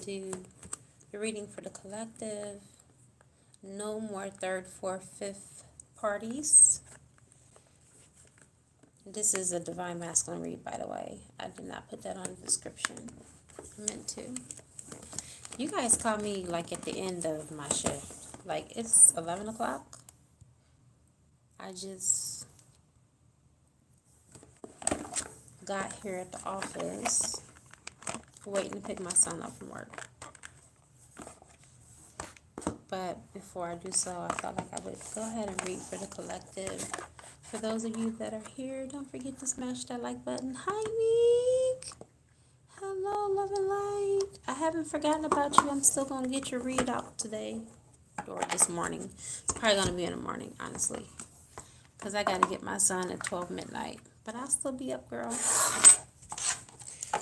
do the reading for the collective. No more third, fourth, fifth parties. This is a Divine Masculine read, by the way. I did not put that on the description. I meant to. You guys call me like at the end of my shift. Like it's 11 o'clock. I just got here at the office waiting to pick my son up from work. But before I do so, I felt like I would go ahead and read for the collective. For those of you that are here, don't forget to smash that like button. Hi, Meek. Hello, love and light. I haven't forgotten about you. I'm still going to get your read out today or this morning. It's probably going to be in the morning, honestly, because I got to get my son at 12 midnight. But I'll still be up, girl.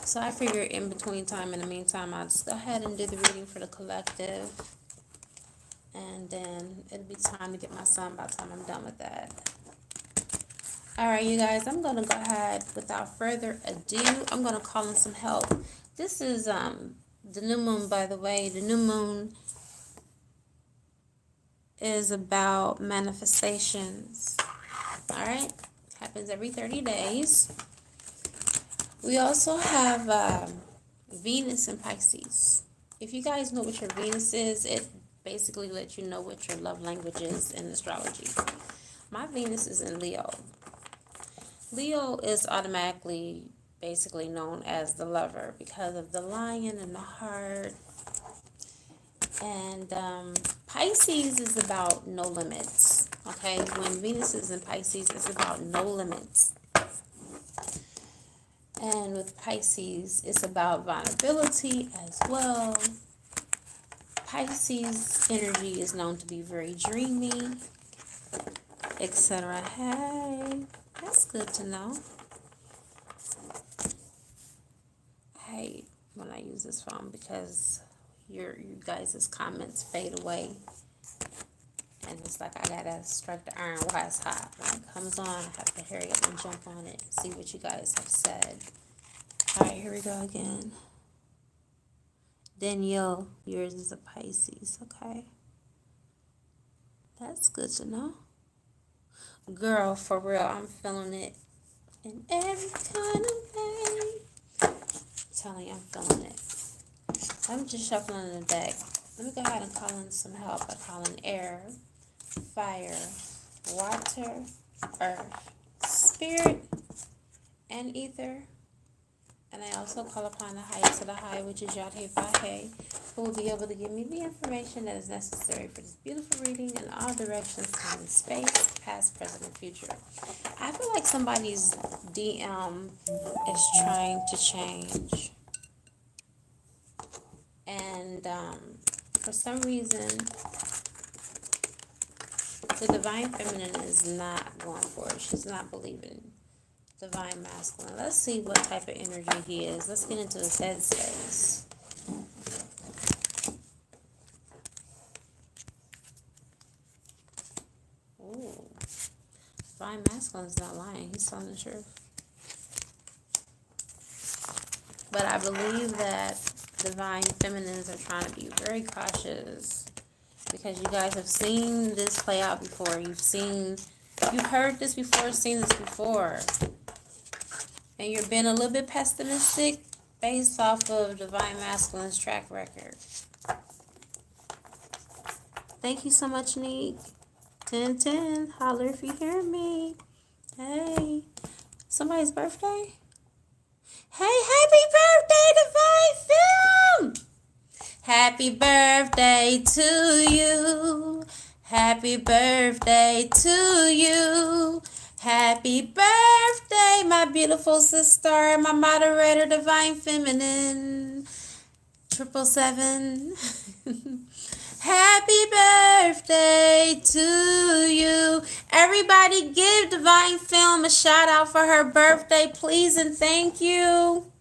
So I figure in between time, in the meantime, I'll just go ahead and do the reading for the collective. And then it'll be time to get my son by the time I'm done with that. Alright, you guys, I'm going to go ahead, without further ado, I'm going to call in some help. This is the new moon, by the way. The new moon is about manifestations. Alright? Happens every 30 days. We also have Venus in Pisces. If you guys know what your Venus is, it basically lets you know what your love language is in astrology. My Venus is in Leo. Leo is automatically basically known as the lover because of the lion and the heart. And Pisces is about no limits. Okay, when Venus is in Pisces, it's about no limits. And with Pisces, it's about vulnerability as well. Pisces energy is known to be very dreamy, etc. Hey, that's good to know. I hate when I use this phone because you guys' comments fade away. And it's like I gotta strike the iron while it's hot. When it comes on, I have to hurry up and jump on it and see what you guys have said. Alright, here we go again. Danielle, yours is a Pisces, okay? That's good to know. Girl, for real, I'm feeling it in every kind of way. I'm telling you, I'm feeling it. I'm just shuffling the deck. Let me go ahead and call in some help by calling air, fire, water, earth, spirit, and ether. And I also call upon the highest of the high, which is Yahweh Fahe, who will be able to give me the information that is necessary for this beautiful reading in all directions, time and space, past, present, and future. I feel like somebody's DM is trying to change. And for some reason, the Divine Feminine is not going for it. She's not believing Divine Masculine. Let's see what type of energy he is. Let's get into his headspace. Ooh. Divine Masculine is not lying. He's telling the truth. But I believe that Divine Feminines are trying to be very cautious because you guys have seen this play out before. You've heard this before, seen this before. And you're being a little bit pessimistic based off of Divine Masculine's track record. Thank you so much, Neek. 1010, holler if you hear me. Hey, somebody's birthday? Hey, happy birthday, Divine Film! Happy birthday to you. Happy birthday to you. Happy birthday, my beautiful sister, my moderator, Divine Feminine, 777. Happy birthday to you. Everybody give Divine Film a shout out for her birthday, please and thank you.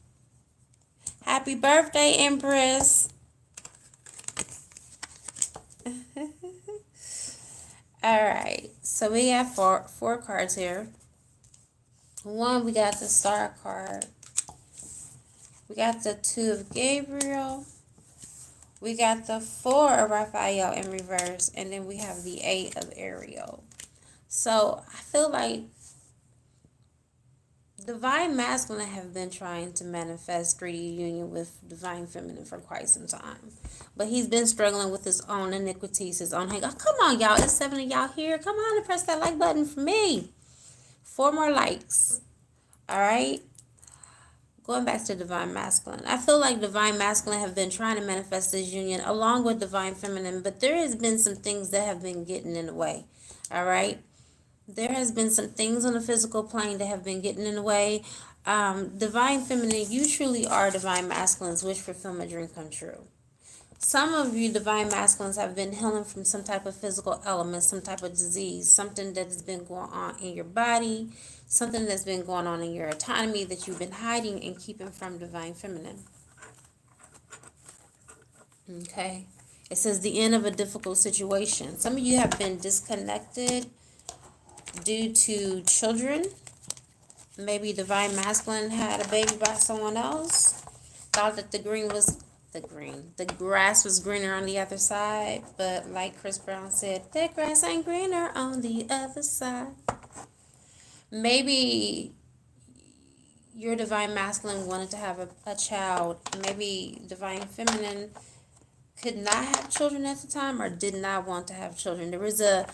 Happy birthday, Empress. Alright, so we have four cards here. One, we got the Star card. We got the Two of Gabriel. We got the 4 of Raphael in reverse, and then we have the 8 of Ariel. So I feel like Divine Masculine have been trying to manifest 3D union with Divine Feminine for quite some time. But he's been struggling with his own iniquities, his own hang. Oh, come on, y'all. It's 7 of y'all here. Come on and press that like button for me. 4 more likes. All right. Going back to Divine Masculine. I feel like Divine Masculine have been trying to manifest this union along with Divine Feminine. But there has been some things that have been getting in the way. All right. There has been some things on the physical plane that have been getting in the way. Divine Feminine, you truly are Divine Masculines, wish fulfillment, dream come true. Some of you Divine Masculines have been healing from some type of physical element, some type of disease, something that has been going on in your body, something that's been going on in your autonomy that you've been hiding and keeping from Divine Feminine. Okay. It says the end of a difficult situation. Some of you have been disconnected due to children. Maybe Divine Masculine had a baby by someone else. Thought that the grass was greener on the other side. But like Chris Brown said, that grass ain't greener on the other side. Maybe your Divine Masculine wanted to have a child. Maybe Divine Feminine could not have children at the time or did not want to have children. There was a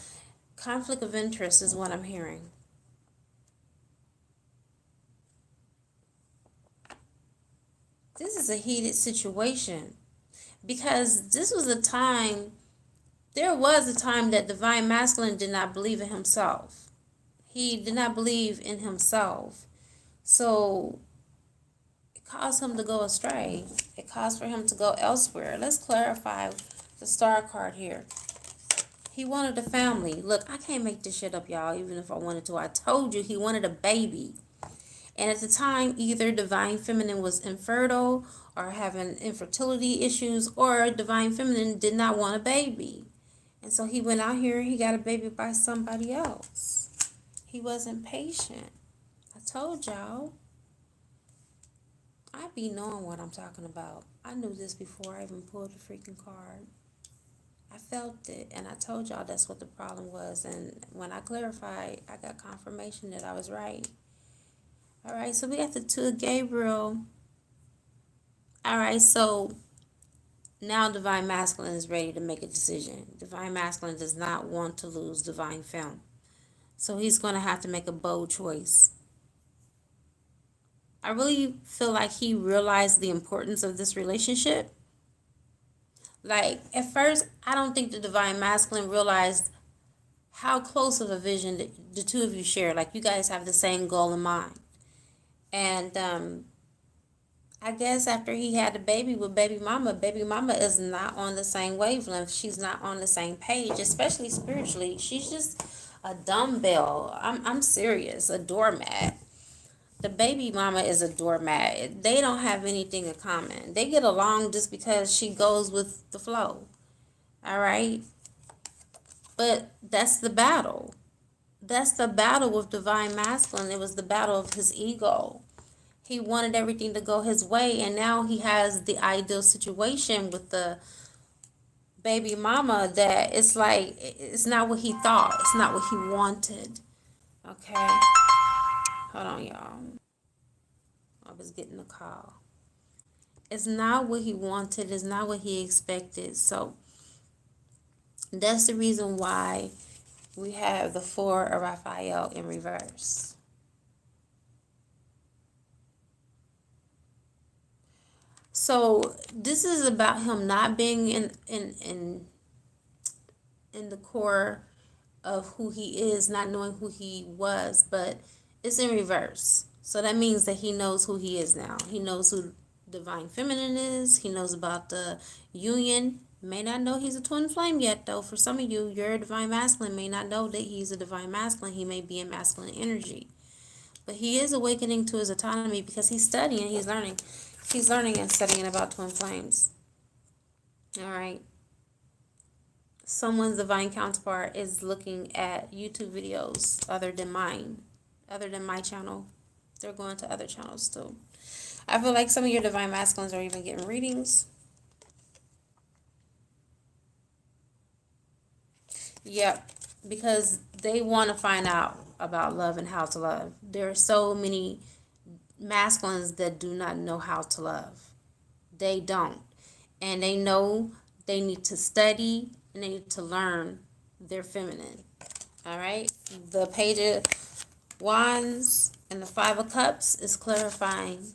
conflict of interest is what I'm hearing. This is a heated situation because there was a time that Divine Masculine did not believe in himself. He did not believe in himself. So it caused him to go astray. It caused for him to go elsewhere. Let's clarify the star card here. He wanted a family. Look, I can't make this shit up, y'all, even if I wanted to. I told you he wanted a baby. And at the time, either Divine Feminine was infertile or having infertility issues, or Divine Feminine did not want a baby. And so he went out here and he got a baby by somebody else. He wasn't patient. I told y'all. I be knowing what I'm talking about. I knew this before I even pulled the freaking card. I felt it, and I told y'all that's what the problem was. And when I clarified, I got confirmation that I was right. All right, so we got the 2 of Gabriel. All right, so now Divine Masculine is ready to make a decision. Divine Masculine does not want to lose Divine Femme. So he's going to have to make a bold choice. I really feel like he realized the importance of this relationship. Like, at first, I don't think the Divine Masculine realized how close of a vision the 2 of you share. Like, you guys have the same goal in mind. And I guess after he had a baby with baby mama is not on the same wavelength. She's not on the same page, especially spiritually. She's just a dumbbell. I'm serious, a doormat. The baby mama is a doormat. They don't have anything in common. They get along just because she goes with the flow. All right? But that's the battle. That's the battle with Divine Masculine. It was the battle of his ego. He wanted everything to go his way, and now he has the ideal situation with the baby mama that it's like, it's not what he thought. It's not what he wanted. Okay? Hold on, y'all. I was getting a call. It's not what he wanted. It's not what he expected. So that's the reason why we have the 4 of Raphael in reverse. So this is about him not being in the core of who he is, not knowing who he was, but it's in reverse. So that means that he knows who he is now. He knows who Divine Feminine is. He knows about the union. May not know he's a twin flame yet, though. For some of you, your Divine Masculine may not know that he's a Divine Masculine. He may be in masculine energy. But he is awakening to his autonomy because he's studying, he's learning. He's learning and studying about twin flames. All right. Someone's divine counterpart is looking at YouTube videos other than mine, other than my channel. They're going to other channels too. I feel like some of your Divine Masculines are even getting readings. Yep, because they want to find out about love and how to love. There are so many masculines that do not know how to love. They don't. And they know they need to study and they need to learn their feminine. All right? The Page of Wands and the Five of Cups is clarifying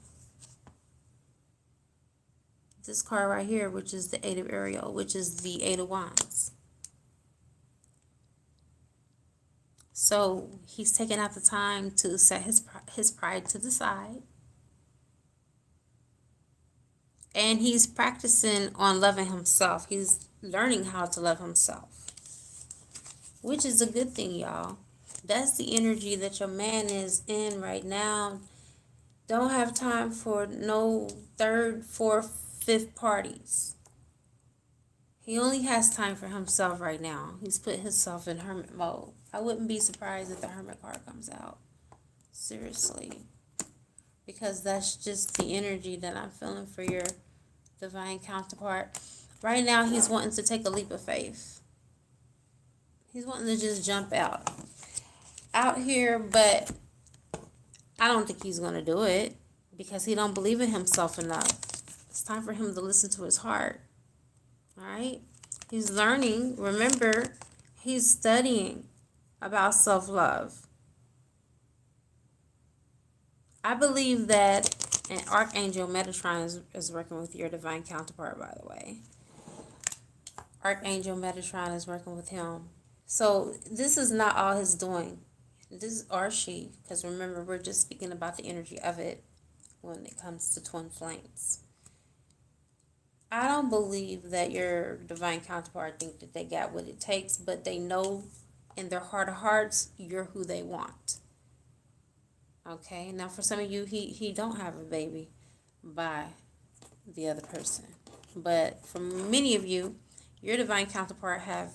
this card right here, which is the Eight of Ariel, which is the Eight of Wands. So he's taking out the time to set his pride to the side. And he's practicing on loving himself. He's learning how to love himself, which is a good thing, y'all. That's the energy that your man is in right now. Don't have time for no third, fourth, fifth parties. He only has time for himself right now. He's put himself in hermit mode. I wouldn't be surprised if the hermit card comes out. Seriously. Because that's just the energy that I'm feeling for your divine counterpart. Right now, he's wanting to take a leap of faith. He's wanting to just jump out here, but I don't think he's going to do it because he don't believe in himself enough. It's time for him to listen to his heart. All right? He's learning. Remember, he's studying about self-love. I believe that an Archangel Metatron is working with your divine counterpart, by the way. Archangel Metatron is working with him. So this is not all his doing. This is or she, because remember, we're just speaking about the energy of it when it comes to twin flames. I don't believe that your divine counterpart think that they got what it takes, but they know in their heart of hearts, you're who they want. Okay, now for some of you, he don't have a baby by the other person. But for many of you, your divine counterpart have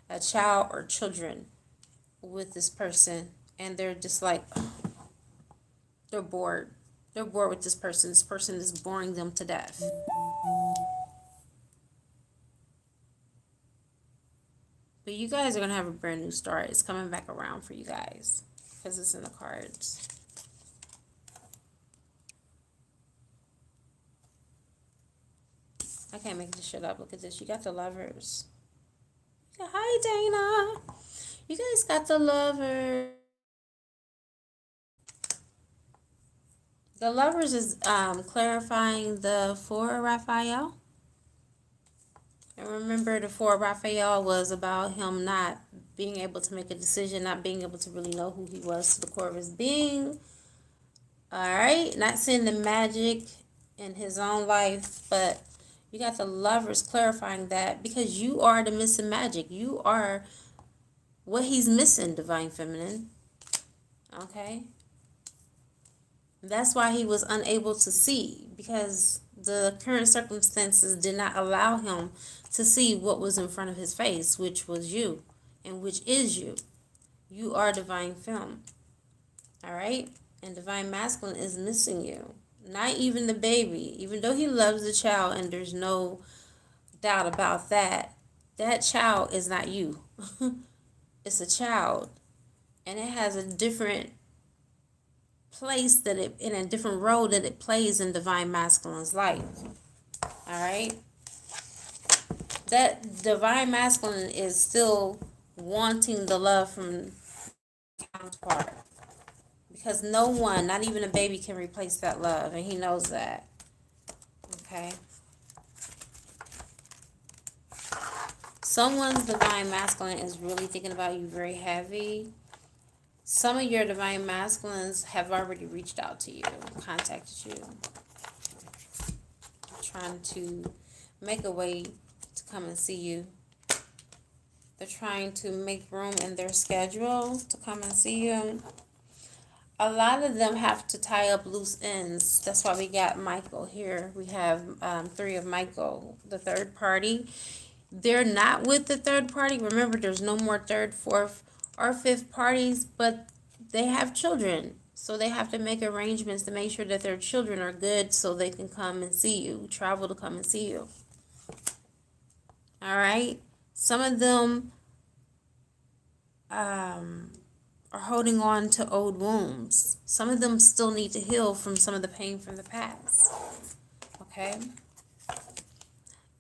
a child or children with this person, and they're just like, they're bored. They're bored with this person. This person is boring them to death. But you guys are going to have a brand new start. It's coming back around for you guys because it's in the cards. I can't make this shit up. Look at this. You got the Lovers. Hi, Dana. You guys got the Lovers. The Lovers is clarifying the Four of Raphael. And remember, the Four of Raphael was about him not being able to make a decision, not being able to really know who he was to the core of his being. All right? Not seeing the magic in his own life, but you got the Lovers clarifying that because you are the missing magic. You are what he's missing, Divine Feminine. Okay? That's why he was unable to see, because the current circumstances did not allow him to see what was in front of his face, which was you, and which is you. You are Divine Femme. All right? And Divine Masculine is missing you. Not even the baby. Even though he loves the child, and there's no doubt about that, that child is not you. It's a child. And it has a different place that it, in a different role that it plays in Divine Masculine's life. All right? That Divine Masculine is still wanting the love from counterpart. Because no one, not even a baby, can replace that love. And he knows that. Okay? Someone's Divine Masculine is really thinking about you very heavy. Some of your Divine Masculines have already reached out to you, contacted you, trying to make a way to come and see you. They're trying to make room in their schedule to come and see you. A lot of them have to tie up loose ends. That's why we got Michael here. We have three of Michael, the third party. They're not with the third party. Remember, there's no more third, fourth, or fifth parties, but they have children. So they have to make arrangements to make sure that their children are good so they can come and see you, travel to come and see you. All right? Some of them are holding on to old wounds. Some of them still need to heal from some of the pain from the past. Okay?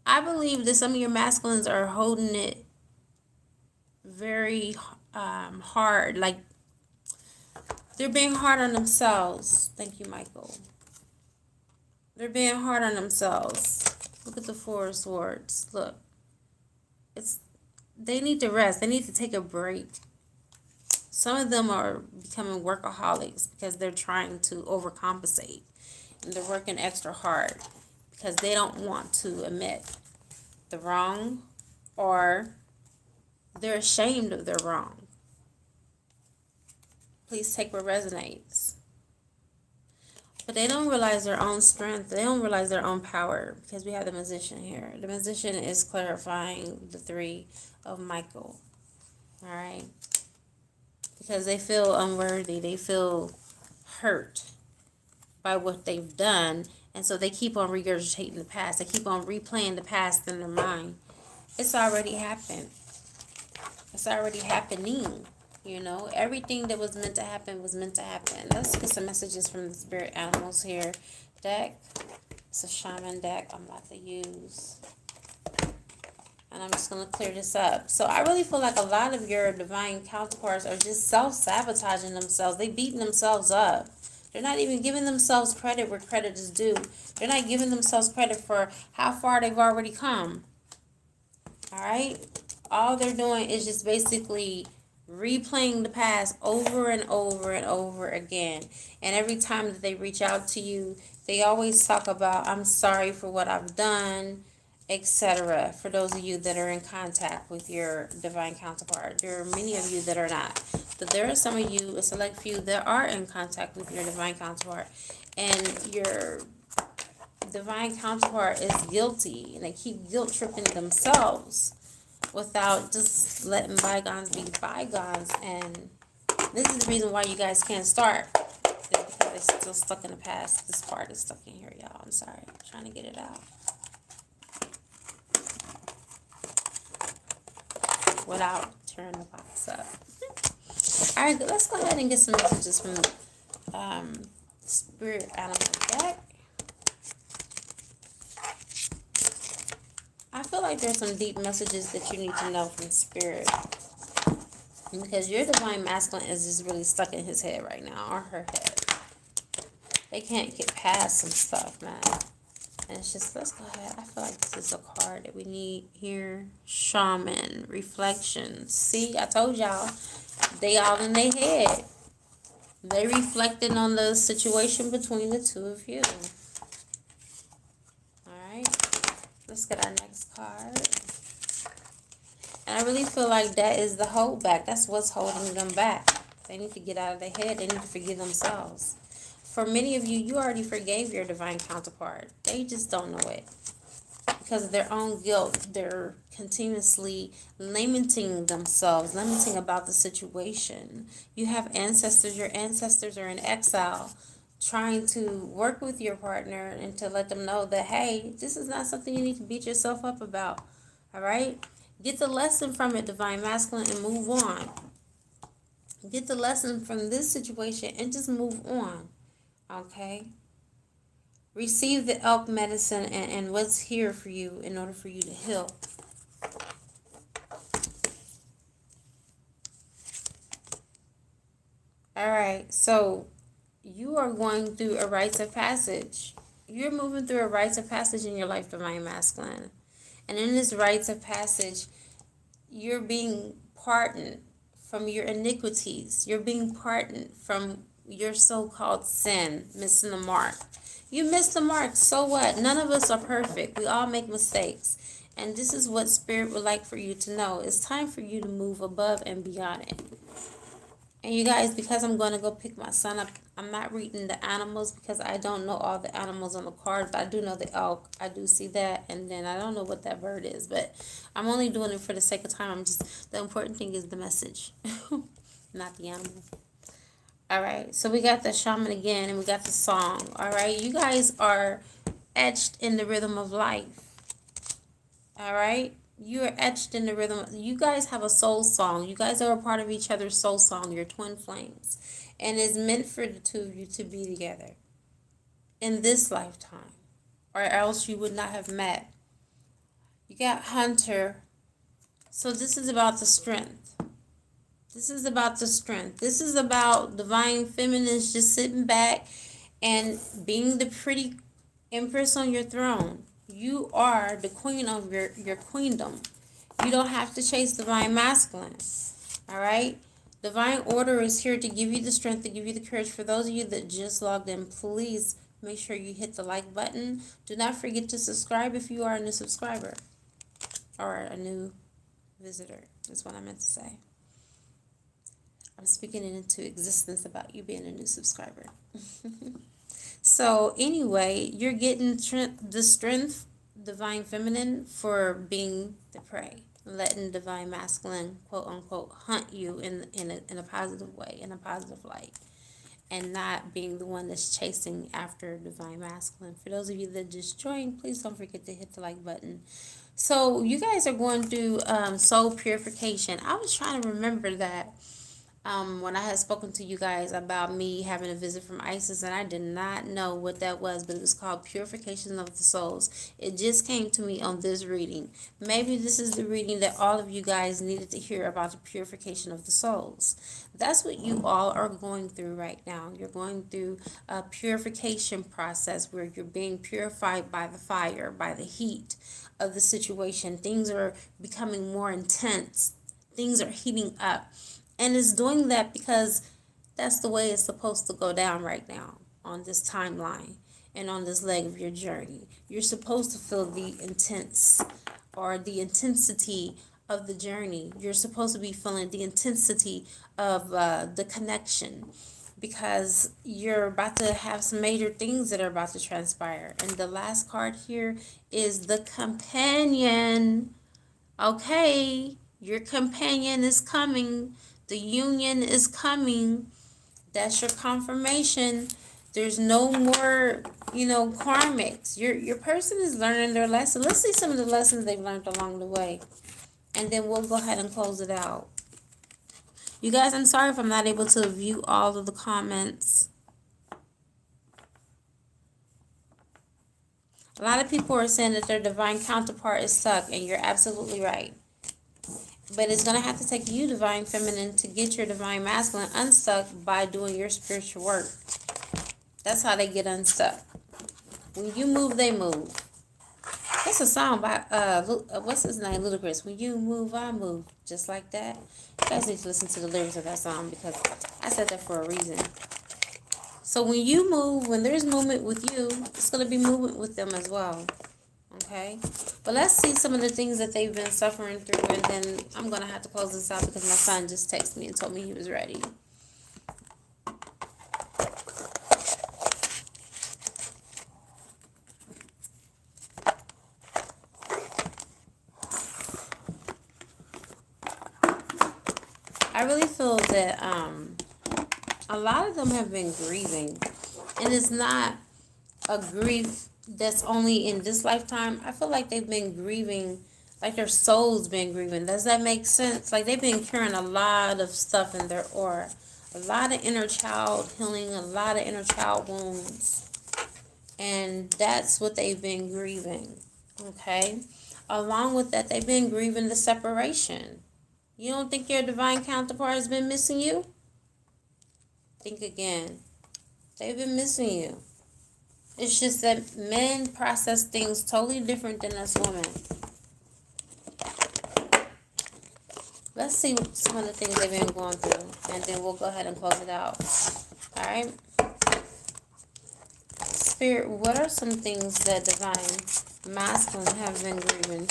I believe that some of your masculines are holding it very hard. Like, they're being hard on themselves. Thank you, Michael. They're being hard on themselves. Look at the Four of Swords. Look. They need to rest. They need to take a break. Some of them are becoming workaholics because they're trying to overcompensate. And they're working extra hard because they don't want to admit the wrong, or they're ashamed of their wrong. Please take what resonates. But they don't realize their own strength. They don't realize their own power, because we have the Magician here. The Magician is clarifying the Three of Michael. All right? Because they feel unworthy. They feel hurt by what they've done. And so they keep on regurgitating the past. They keep on replaying the past in their mind. It's already happened. It's already happening. You know, everything that was meant to happen was meant to happen. Let's get some messages from the spirit animals here. Deck. It's a shaman deck I'm about to use. And I'm just going to clear this up. So I really feel like a lot of your divine counterparts are just self-sabotaging themselves. They beating themselves up. They're not even giving themselves credit where credit is due. They're not giving themselves credit for how far they've already come. All right? All they're doing is just basically replaying the past over and over and over again. And every time that they reach out to you, they always talk about, I'm sorry for what I've done, etc. For those of you that are in contact with your divine counterpart. There are many of you that are not. But there are some of you, a select few, that are in contact with your divine counterpart. And your divine counterpart is guilty. And they keep guilt tripping themselves without just letting bygones be bygones. And this is the reason why you guys can't start. It's because they're still stuck in the past. This part is stuck in here, y'all. I'm sorry. I'm trying to get it out without tearing the box up. All right, let's go ahead and get some messages from Spirit Animal deck. I feel like there's some deep messages that you need to know from Spirit, because your divine masculine is just really stuck in his head right now, or her head. They can't get past some stuff, man. And it's just, let's go ahead. I feel like this is a card that we need here. Shaman, reflections. See, I told y'all, they all in their head. They reflecting on the situation between the two of you. Alright. Let's get our next card. And I really feel like that is the holdback. That's what's holding them back. They need to get out of their head. They need to forgive themselves. For many of you, you already forgave your divine counterpart. They just don't know it. Because of their own guilt, they're continuously lamenting themselves, lamenting about the situation. You have ancestors. Your ancestors are in exile, trying to work with your partner and to let them know that, hey, this is not something you need to beat yourself up about. All right? Get the lesson from it, divine masculine, and move on. Get the lesson from this situation and just move on. Okay? Receive the elk medicine and what's here for you in order for you to heal. Alright, so you are going through a rites of passage. You're moving through a rites of passage in your life, divine masculine. And in this rites of passage, you're being pardoned from your iniquities. You're being pardoned from your so-called sin, missing the mark. You missed the mark, so what? None of us are perfect. We all make mistakes. And this is what Spirit would like for you to know. It's time for you to move above and beyond it. And you guys, because I'm going to go pick my son up, I'm not reading the animals because I don't know all the animals on the card, but I do know the elk. I do see that, and then I don't know what that bird is, but I'm only doing it for the sake of time. The important thing is the message, not the animal. All right, so we got the shaman again, and we got the song. All right, you guys are etched in the rhythm of life. All right, You are etched in the rhythm. You guys have a soul song. You guys are a part of each other's soul song. You're twin flames. And it's meant for the two of you to be together in this lifetime, or else you would not have met. You got Hunter. So this is about the strength. This is about the strength. This is about divine feminines just sitting back and being the pretty empress on your throne. You are the queen of your queendom. You don't have to chase divine masculine. All right? Divine order is here to give you the strength, to give you the courage. For those of you that just logged in, please make sure you hit the like button. Do not forget to subscribe if you are a new subscriber or a new visitor. That's what I meant to say. I'm speaking it into existence about you being a new subscriber. So anyway, you're getting the strength, divine feminine, for being the prey, letting divine masculine, quote unquote, hunt you in a positive way, in a positive light, and not being the one that's chasing after divine masculine. For those of you that just joined, please don't forget to hit the like button. So you guys are going through soul purification. I was trying to remember that when I had spoken to you guys about me having a visit from Isis, and I did not know what that was, but it was called Purification of the Souls. It just came to me on this reading. Maybe this is the reading that all of you guys needed to hear about the purification of the souls. That's what you all are going through right now. You're going through a purification process where you're being purified by the fire, by the heat of the situation. Things are becoming more intense. Things are heating up. And it's doing that because that's the way it's supposed to go down right now on this timeline and on this leg of your journey. You're supposed to feel the intense or the intensity of the journey. You're supposed to be feeling the intensity of the connection, because you're about to have some major things that are about to transpire. And the last card here is the companion. Okay, your companion is coming. The union is coming. That's your confirmation. There's no more, karmics. Your person is learning their lesson. Let's see some of the lessons they've learned along the way. And then we'll go ahead and close it out. You guys, I'm sorry if I'm not able to view all of the comments. A lot of people are saying that their divine counterpart is stuck, and you're absolutely right. But it's going to have to take you, divine feminine, to get your divine masculine unstuck by doing your spiritual work. That's how they get unstuck. When you move, they move. That's a song by, what's his name, Ludacris. When you move, I move. Just like that. You guys need to listen to the lyrics of that song, because I said that for a reason. So when you move, when there's movement with you, it's going to be movement with them as well. Okay, but let's see some of the things that they've been suffering through, and then I'm going to have to close this out because my son just texted me and told me he was ready. I really feel that a lot of them have been grieving, and it's not a grief that's only in this lifetime. I feel like they've been grieving, like their soul's been grieving. Does that make sense? Like they've been carrying a lot of stuff in their aura. A lot of inner child healing, a lot of inner child wounds. And that's what they've been grieving. Okay? Along with that, they've been grieving the separation. You don't think your divine counterpart has been missing you? Think again. They've been missing you. It's just that men process things totally different than us women. Let's see some of the things they've been going through, and then we'll go ahead and close it out. All right? Spirit, what are some things that divine masculine have been grieving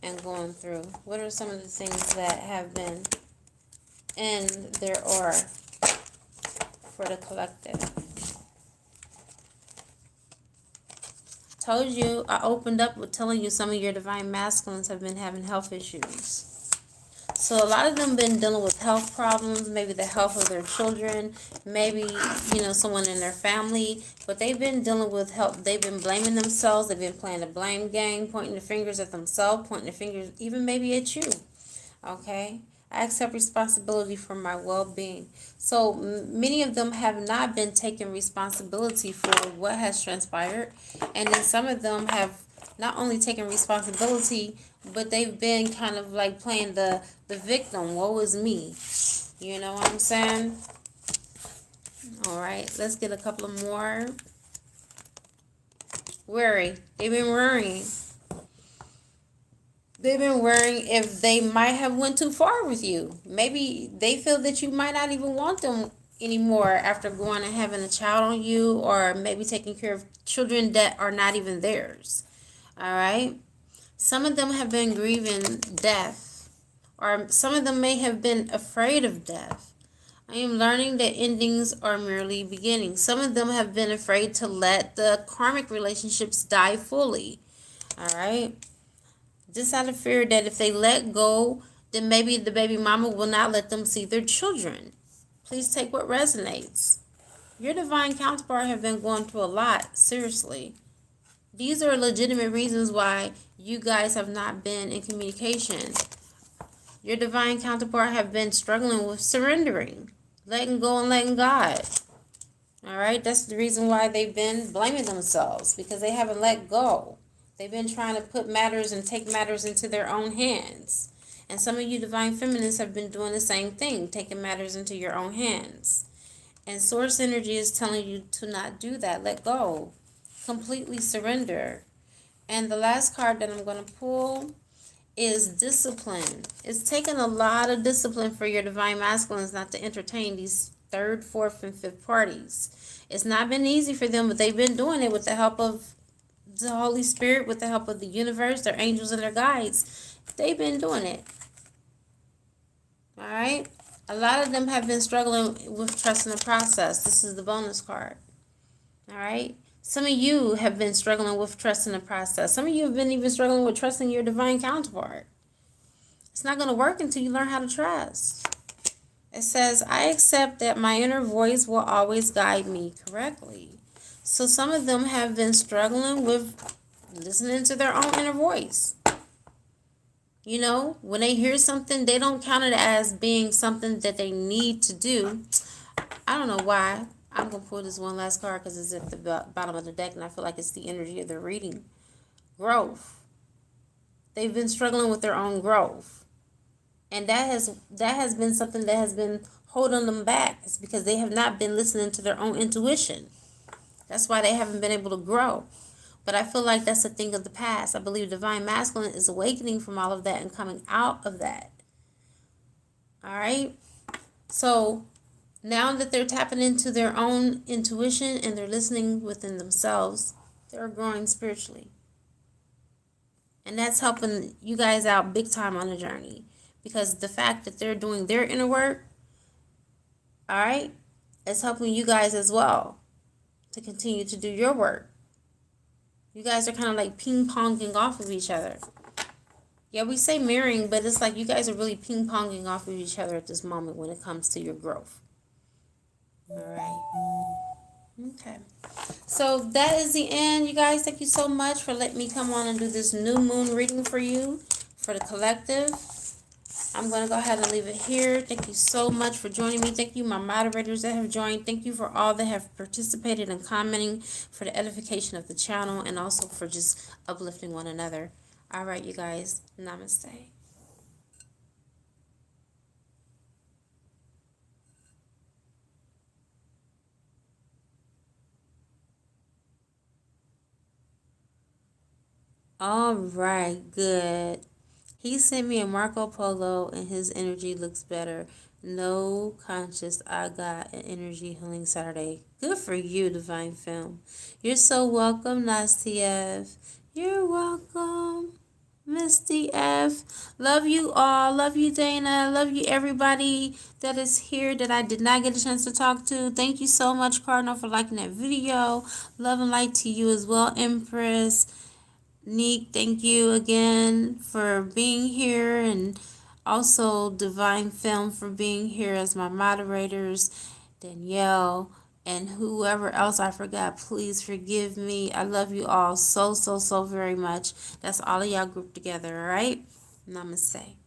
and going through? What are some of the things that have been in their aura for the collective? Told you, I opened up with telling you some of your divine masculines have been having health issues. So a lot of them been dealing with health problems, maybe the health of their children, maybe, someone in their family, but they've been dealing with health. They've been blaming themselves. They've been playing the blame game, pointing the fingers at themselves, pointing the fingers even maybe at you. Okay? I accept responsibility for my well-being. So many of them have not been taking responsibility for what has transpired, and then some of them have not only taken responsibility, but they've been kind of like playing the victim. Woe is me. You know what I'm saying? All right, let's get a couple of more. Worry. They've been worrying. They've been worrying if they might have went too far with you. Maybe they feel that you might not even want them anymore after going and having a child on you, or maybe taking care of children that are not even theirs. All right? Some of them have been grieving death, or some of them may have been afraid of death. I am learning that endings are merely beginnings. Some of them have been afraid to let the karmic relationships die fully. All right? Just out of fear that if they let go, then maybe the baby mama will not let them see their children. Please take what resonates. Your divine counterpart have been going through a lot, seriously. These are legitimate reasons why you guys have not been in communication. Your divine counterpart have been struggling with surrendering, letting go and letting God. All right, that's the reason why they've been blaming themselves, because they haven't let go. They've been trying to put matters and take matters into their own hands. And some of you divine feminists have been doing the same thing, taking matters into your own hands. And source energy is telling you to not do that. Let go. Completely surrender. And the last card that I'm going to pull is discipline. It's taken a lot of discipline for your divine masculines not to entertain these third, fourth, and fifth parties. It's not been easy for them, but they've been doing it with the help of the Holy Spirit, with the help of the universe, their angels and their guides. They've been doing it. All right? A lot of them have been struggling with trusting the process. This is the bonus card. All right? Some of you have been struggling with trusting the process. Some of you have been even struggling with trusting your divine counterpart. It's not going to work until you learn how to trust. It says, I accept that my inner voice will always guide me correctly. So some of them have been struggling with listening to their own inner voice. You know, when they hear something, they don't count it as being something that they need to do. I don't know why. I'm going to pull this one last card because it's at the bottom of the deck, and I feel like it's the energy of their reading. Growth. They've been struggling with their own growth. And that has been something that has been holding them back. It's because they have not been listening to their own intuition. That's why they haven't been able to grow. But I feel like that's a thing of the past. I believe divine masculine is awakening from all of that and coming out of that. All right? So now that they're tapping into their own intuition and they're listening within themselves, they're growing spiritually. And that's helping you guys out big time on the journey. Because the fact that they're doing their inner work, all right, it's helping you guys as well to continue to do your work. You guys are kind of like ping-ponging off of each other. Yeah, we say mirroring, but it's like you guys are really ping-ponging off of each other at this moment when it comes to your growth. All right. Okay. So that is the end, you guys. Thank you so much for letting me come on and do this new moon reading for you, for the collective. I'm going to go ahead and leave it here. Thank you so much for joining me. Thank you, my moderators that have joined. Thank you for all that have participated and commenting for the edification of the channel and also for just uplifting one another. All right, you guys. Namaste. All right, good. He sent me a Marco Polo and his energy looks better. No conscious, I got an energy healing Saturday. Good for you, Divine Film. You're so welcome, Nasty F. You're welcome, Misty F. Love you all. Love you, Dana. Love you, everybody that is here that I did not get a chance to talk to. Thank you so much, Cardinal, for liking that video. Love and light to you as well, Empress. Neek, thank you again for being here, and Also, Divine Film for being here as my moderators, Danielle, and whoever else I forgot, please forgive me. I love you all so, so, so very much. That's all of y'all grouped together, all right? Namaste.